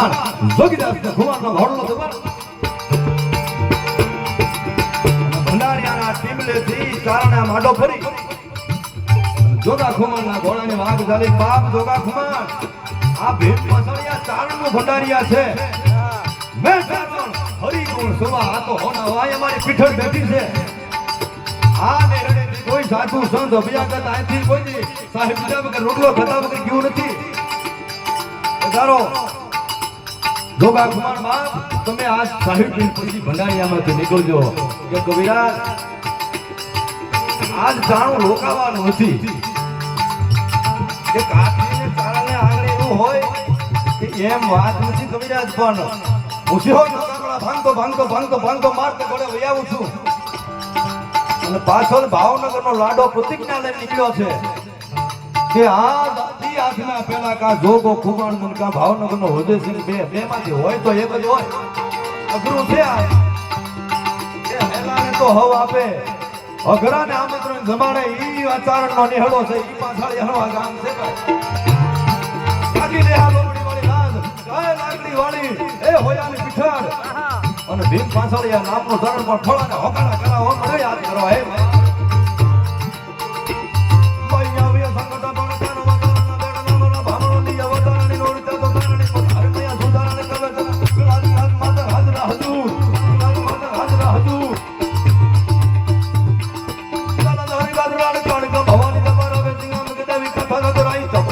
જોગીદાસ ભગવાનનો ઘોડલો દબાણ ભંડારીયાના ટીમલેથી ચારણા માડો ફરી જોગા ખુમારના ઘોડાની વાઘ ચાલી બાપ જોગા ખુમાર આ ભેટ પાછળિયા ચારણનો ભંડારીયા છે મેં ચારણ હરિગુણ સુવા આ તો હોના વાય અમારી પીઠળ બેઠી છે આ ને રડેથી કોઈ સાધુ સંત અભિયાગત આથી કોઈ સાહેબ બીજા વગર રોટલો ખાતા વગર ગયું નથી વધારો જોગા ખુમાર બાપ તમે આ સાહેબ પછી ભંડારીયામાંથી નીકળજો કે કવિરાજ આજ જાણું રોકાવાનું નથી કે કાઠીને ચારણે આગળ એવું હોય કે એમ વાત નથી કવિરાજ પણ ઉછ્યો ભાંગતો મારતો ઘોડે વહી આવું છું અને પાછળ ભાવનગરનો લાડો પ્રતિજ્ઞા લઈને નીકળ્યો છે કે આ દાદી આંખના પેલા કા જોગો ખુમાણ મન કા ભાવનગરનો હોદેસિંહ બે માંથી હોય તો એક જ હોય અઘરું છે આ કે હેલાને તો હવ આપે અઘરાને આમંત્રણ જમાડે ઈ આચરણનો નિહળો છે ઈ પાછળ હણવા ગામ છે કાકી રે આ લોમડી વાળી લાજ કાય લાકડી વાળી એ હોયાની પીઠાડ અને ભીમ પાછળિયા નામનો ધરણ પર ફળાને હોકાણા કરાવો મને યાદ કરો હે ભવાની